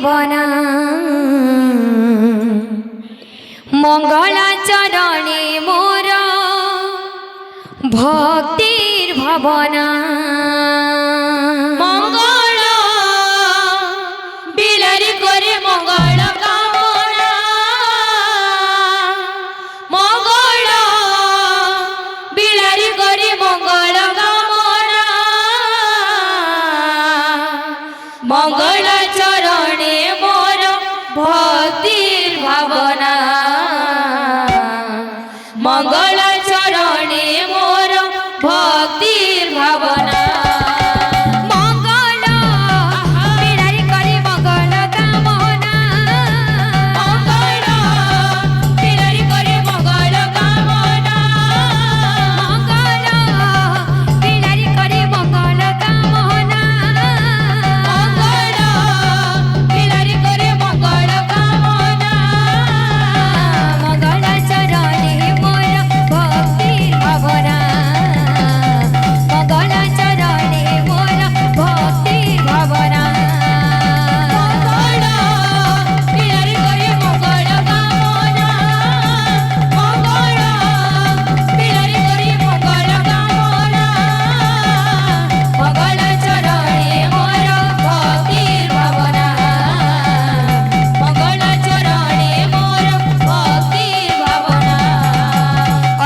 ভাবনা মঙ্গলাচরণে মোর ভক্তির ভাবনা মঙ্গল বিলারি করে মঙ্গল কামনা মঙ্গল বিলারি করে মঙ্গল কামনা মঙ্গল চরণে মোর ভক্তির ভাবনা মঙ্গল চরণে মোর ভক্তির ভাবনা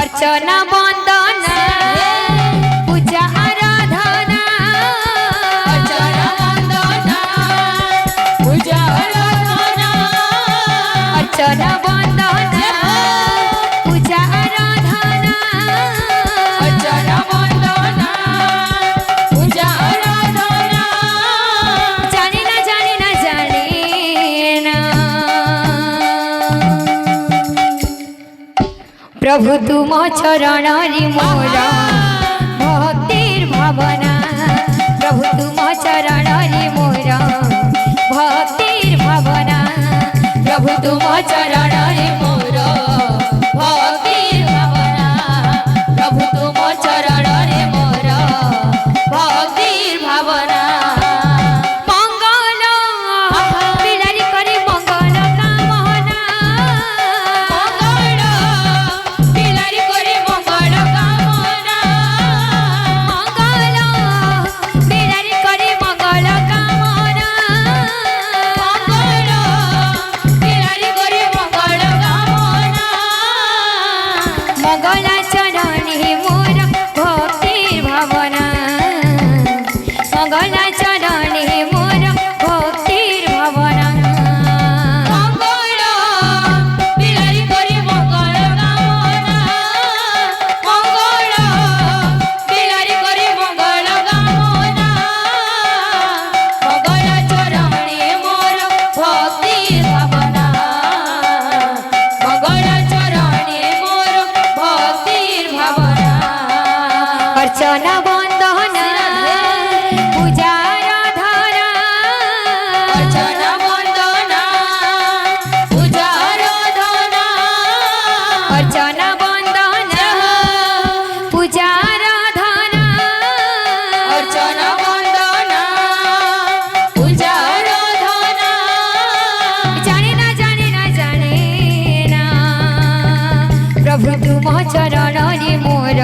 अर्चना वंदना पूजा आराधना अर्चना वंदना पूजा आराधना अर्चना वंदना पूजा आराधना अर्चना वंदना पूजा आराधना जानी ना जानी ना जानी ना प्रभु तुम चरण मोरा भक्तिर भावना प्रभु तुम चरण मोरा भक्तिर भावना प्रभु तुम चरण मोर भक्तिर भावना प्रभु तुम चरण मोर भक्तिर भावना मंगल बिलारी करी मंगल कामना मंगल बिलारी करे मंगल कामना मंगल बिलारी करी मंगल कामना मंगल बिलारी करे मंगल कामना मंगल चरणी मोर भक्तिर भावना मंगल चरणी मोर भक्तिर भावना मंगल बिलारी करे मंगल कामना मंगल बिलारी करे मंगल कामना मंगल चरणे मोर भक्तिर भावना मंगल चरणे मोर भक्तिर भावना अर्चना वंदना पूजा आराधना अर्चना वंदना पूजा आराधना अर्चना वंदना पूजा आराधना अर्चना वंदना पूजा आराधना जाने ना प्रभु तुम चरण मोर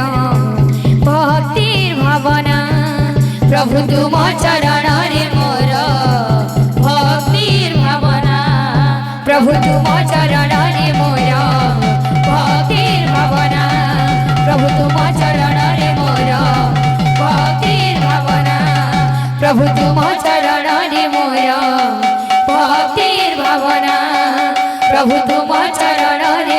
भक्तिर भावना प्रभु तुम चरण मोर भक्तिर भावना प्रभु तुम चरण मोर भक्तिर भावना प्रभु तुम चरण मोर भक्तिर भावना प्रभु तुम चरण मोर भक्तिर भावना प्रभु तुम चरण